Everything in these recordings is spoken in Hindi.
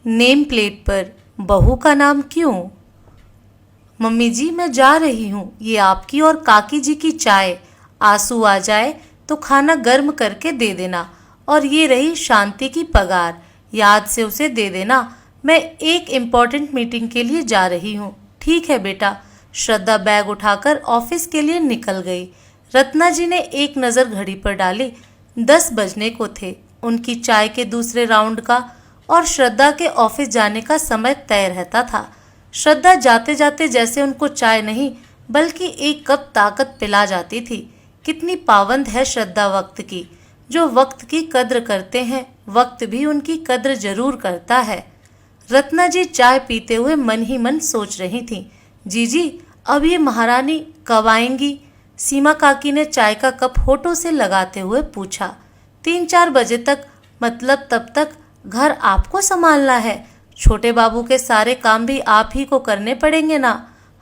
नेम प्लेट पर बहू का नाम क्यों? मम्मी जी, मैं जा रही हूँ, ये आपकी और काकी जी की चाय। आंसू आ जाए तो खाना गर्म करके दे देना। और ये रही शांति की पगार, याद से उसे दे देना। मैं एक इम्पॉर्टेंट मीटिंग के लिए जा रही हूँ। ठीक है बेटा। श्रद्धा बैग उठाकर ऑफिस के लिए निकल गई। रत्ना जी ने एक नज़र घड़ी पर डाली। 10 बजने को थे। उनकी चाय के दूसरे राउंड का और श्रद्धा के ऑफिस जाने का समय तय रहता था। श्रद्धा जाते जाते जैसे उनको चाय नहीं बल्कि एक कप ताकत पिला जाती थी। कितनी पाबंद है श्रद्धा वक्त की। जो वक्त की कद्र करते हैं, वक्त भी उनकी कद्र जरूर करता है। रत्ना जी चाय पीते हुए मन ही मन सोच रही थीं। जीजी, अब ये महारानी कब आएंगी? सीमा काकी ने चाय का कप होठों से लगाते हुए पूछा। 3-4 बजे तक। मतलब तब तक घर आपको संभालना है? छोटे बाबू के सारे काम भी आप ही को करने पड़ेंगे ना?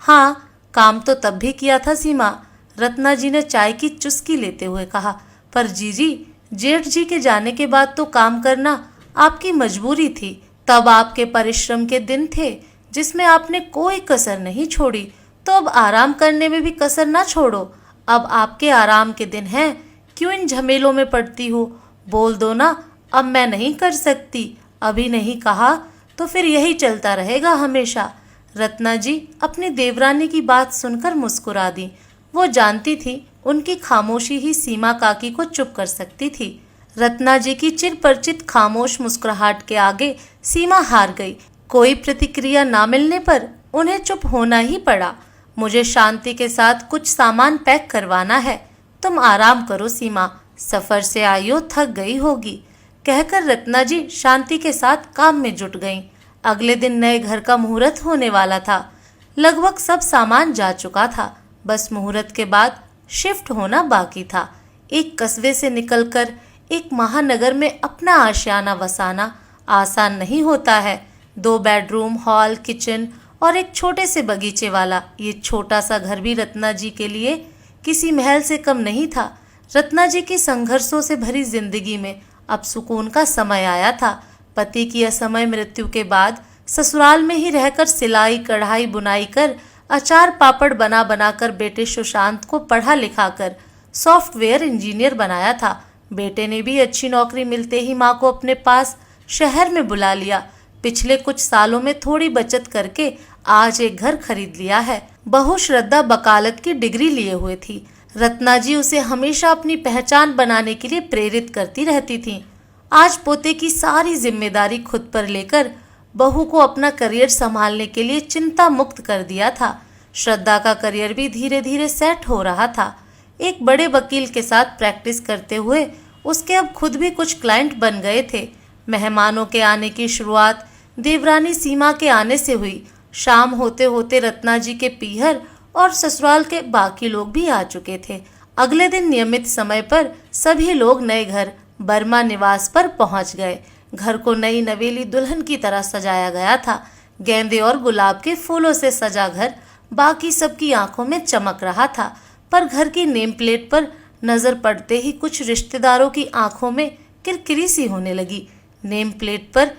हाँ, काम तो तब भी किया था सीमा, रत्ना जी ने चाय की चुस्की लेते हुए कहा। पर जीजी, जेठ जी के जाने के बाद तो काम करना आपकी मजबूरी थी। तब आपके परिश्रम के दिन थे जिसमें आपने कोई कसर नहीं छोड़ी। तो अब आराम करने में भी कसर ना छोड़ो। अब आपके आराम के दिन हैं, क्यों इन झमेलों में पड़ती हो? बोल दो ना, अब मैं नहीं कर सकती। अभी नहीं कहा तो फिर यही चलता रहेगा हमेशा। रत्ना जी अपनी देवरानी की बात सुनकर मुस्कुरा दी। वो जानती थी उनकी खामोशी ही सीमा काकी को चुप कर सकती थी। रत्ना जी की चिरपरिचित खामोश मुस्कुराहट के आगे सीमा हार गई। कोई प्रतिक्रिया ना मिलने पर उन्हें चुप होना ही पड़ा। मुझे शांति के साथ कुछ सामान पैक करवाना है, तुम आराम करो सीमा, सफर से आई हो, थक गई होगी, कहकर रत्ना जी शांति के साथ काम में जुट गईं। अगले दिन नए घर का मुहूर्त होने वाला था। लगभग सब सामान जा चुका था, बस मुहूर्त के बाद शिफ्ट होना बाकी था। एक कस्बे से निकलकर एक महानगर में अपना आशियाना बसाना आसान नहीं होता है। 2 बेडरूम, हॉल, किचन और एक छोटे से बगीचे वाला ये छोटा सा घर भी रत्ना जी के लिए किसी महल से कम नहीं था। रत्ना जी की संघर्षों से भरी जिंदगी में अब सुकून का समय आया था। पति की असमय मृत्यु के बाद ससुराल में ही रहकर सिलाई, कढ़ाई, बुनाई कर, अचार पापड़ बना बनाकर बेटे सुशांत को पढ़ा लिखाकर सॉफ्टवेयर इंजीनियर बनाया था। बेटे ने भी अच्छी नौकरी मिलते ही माँ को अपने पास शहर में बुला लिया। पिछले कुछ सालों में थोड़ी बचत करके आज एक घर खरीद लिया है। बहू श्रद्धा वकालत की डिग्री लिए हुए थी। रत्ना जी उसे हमेशा अपनी पहचान बनाने के लिए प्रेरित करती रहती थीं। आज पोते की सारी जिम्मेदारी खुद पर लेकर बहू को अपना करियर संभालने के लिए चिंता मुक्त कर दिया था। श्रद्धा का करियर भी धीरे धीरे सेट हो रहा था। एक बड़े वकील के साथ प्रैक्टिस करते हुए उसके अब खुद भी कुछ क्लाइंट बन गए थे। मेहमानों के आने की शुरुआत देवरानी सीमा के आने से हुई। शाम होते होते रत्ना जी के पीहर और ससुराल के बाकी लोग भी आ चुके थे। अगले दिन नियमित समय पर सभी लोग नए घर बर्मा निवास पर पहुंच गए। घर को नई नवेली दुल्हन की तरह सजाया गया था। गेंदे और गुलाब के फूलों से सजा घर बाकी सबकी आंखों में चमक रहा था। पर घर की नेम प्लेट पर नजर पड़ते ही कुछ रिश्तेदारों की आंखों में किरकिरी सी होने लगी। नेम प्लेट पर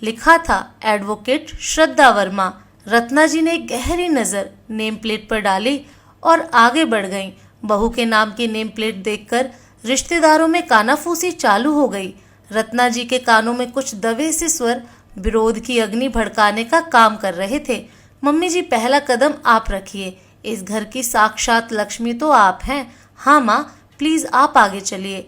लिखा था एडवोकेट श्रद्धा वर्मा। रत्ना जी ने गहरी नजर नेम प्लेट पर डाली और आगे बढ़ गईं। बहू के नाम की नेम प्लेट देखकर रिश्तेदारों में कानाफूसी चालू हो गई। रत्ना जी के कानों में कुछ दबे से स्वर विरोध की अग्नि भड़काने का काम कर रहे थे। मम्मी जी, पहला कदम आप रखिए, इस घर की साक्षात लक्ष्मी तो आप हैं। हाँ माँ, प्लीज आप आगे चलिए।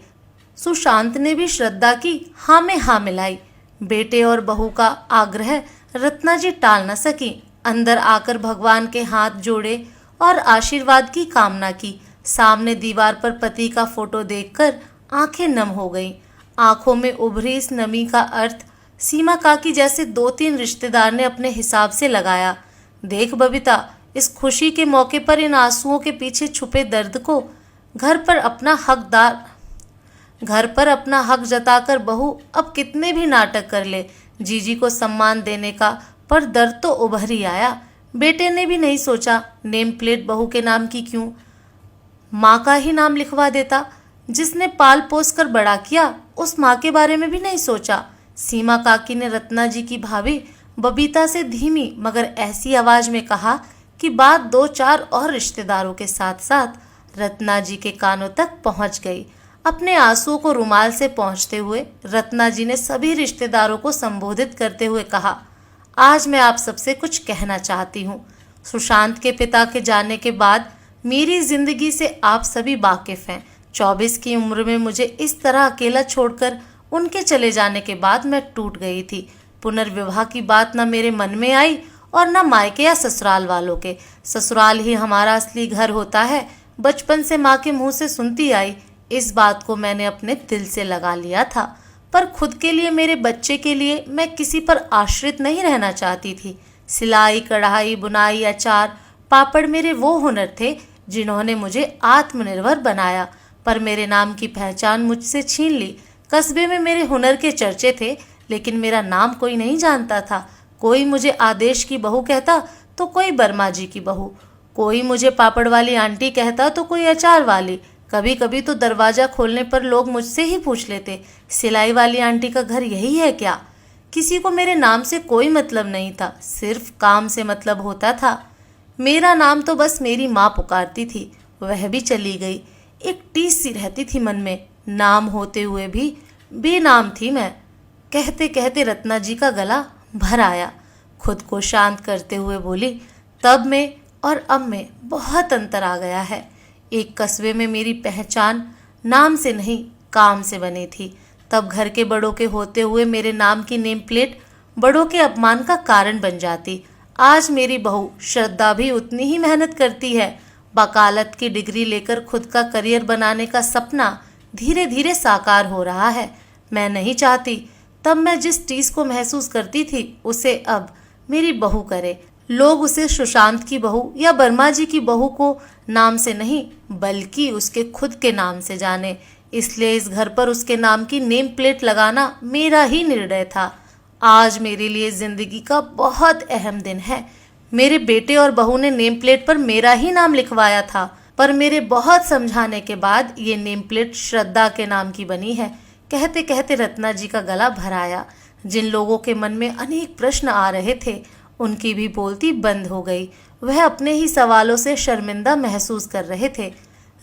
सुशांत ने भी श्रद्धा की हाँ में हाँ मिलाई। बेटे और बहू का आग्रह रत्ना जी टाल न सकी। अंदर आकर भगवान के हाथ जोड़े और आशीर्वाद की कामना की। सामने दीवार पर पति का फोटो देखकर आंखें नम हो गईं। आंखों में उभरी इस नमी का अर्थ सीमा काकी जैसे 2-3 रिश्तेदार ने अपने हिसाब से लगाया। देख बबीता, इस खुशी के मौके पर इन आंसुओं के पीछे छुपे दर्द को घर पर अपना हक जताकर बहू अब कितने भी नाटक कर ले, जीजी को सम्मान देने का, पर दर्द तो उभर ही आया। बेटे ने भी नहीं सोचा नेम प्लेट बहू के नाम की क्यों, माँ का ही नाम लिखवा देता। जिसने पाल पोस कर बड़ा किया उस माँ के बारे में भी नहीं सोचा। सीमा काकी ने रत्ना जी की भाभी बबीता से धीमी मगर ऐसी आवाज में कहा कि बात दो चार और रिश्तेदारों के साथ साथ रत्ना जी के कानों तक पहुंच गई। अपने आंसुओं को रुमाल से पोंछते हुए रत्ना जी ने सभी रिश्तेदारों को संबोधित करते हुए कहा, आज मैं आप सबसे कुछ कहना चाहती हूँ। सुशांत के पिता के जाने के बाद मेरी जिंदगी से आप सभी वाकिफ हैं। 24 की उम्र में मुझे इस तरह अकेला छोड़कर उनके चले जाने के बाद मैं टूट गई थी। पुनर्विवाह की बात न मेरे मन में आई और न मायके या ससुराल वालों के। ससुराल ही हमारा असली घर होता है, बचपन से माँ के मुंह से सुनती आई। इस बात को मैंने अपने दिल से लगा लिया था, पर खुद के लिए, मेरे बच्चे के लिए मैं किसी पर आश्रित नहीं रहना चाहती थी। सिलाई, कढ़ाई, बुनाई, अचार, पापड़ मेरे वो हुनर थे जिन्होंने मुझे आत्मनिर्भर बनाया, पर मेरे नाम की पहचान मुझसे छीन ली। कस्बे में मेरे हुनर के चर्चे थे, लेकिन मेरा नाम कोई नहीं जानता था। कोई मुझे आदेश की बहू कहता तो कोई बर्मा जी की बहू, कोई मुझे पापड़ वाली आंटी कहता तो कोई अचार वाली। कभी कभी तो दरवाजा खोलने पर लोग मुझसे ही पूछ लेते, सिलाई वाली आंटी का घर यही है क्या? किसी को मेरे नाम से कोई मतलब नहीं था, सिर्फ काम से मतलब होता था। मेरा नाम तो बस मेरी माँ पुकारती थी, वह भी चली गई। एक टीस सी रहती थी मन में, नाम होते हुए भी बेनाम थी मैं। कहते कहते रत्ना जी का गला भर आया। खुद को शांत करते हुए बोली, तब में और अब में बहुत अंतर आ गया है। एक कस्बे में मेरी पहचान नाम से नहीं काम से बनी थी। तब घर के बड़ों के होते हुए मेरे नाम की नेम प्लेट बड़ों के अपमान का कारण बन जाती। आज मेरी बहू श्रद्धा भी उतनी ही मेहनत करती है। वकालत की डिग्री लेकर खुद का करियर बनाने का सपना धीरे धीरे साकार हो रहा है। मैं नहीं चाहती तब मैं जिस चीज को महसूस करती थी उसे अब मेरी बहू करे। लोग उसे सुशांत की बहू या वर्मा जी की बहू को नाम से नहीं बल्कि उसके खुद के नाम से जाने। इसलिए इस घर पर उसके नाम की नेम प्लेट लगाना मेरा ही निर्णय था। आज मेरे लिए जिंदगी का बहुत अहम दिन है। मेरे बेटे और बहू ने नेम प्लेट पर मेरा ही नाम लिखवाया था, पर मेरे बहुत समझाने के बाद ये नेम प्लेट श्रद्धा के नाम की बनी है। कहते कहते रत्ना जी का गला भर आया। जिन लोगों के मन में अनेक प्रश्न आ रहे थे उनकी भी बोलती बंद हो गई। वह अपने ही सवालों से शर्मिंदा महसूस कर रहे थे।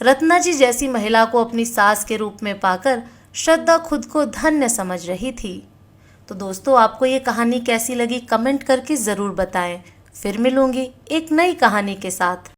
रत्ना जी जैसी महिला को अपनी सास के रूप में पाकर श्रद्धा खुद को धन्य समझ रही थी। तो दोस्तों, आपको ये कहानी कैसी लगी कमेंट करके ज़रूर बताएं। फिर मिलूंगी एक नई कहानी के साथ।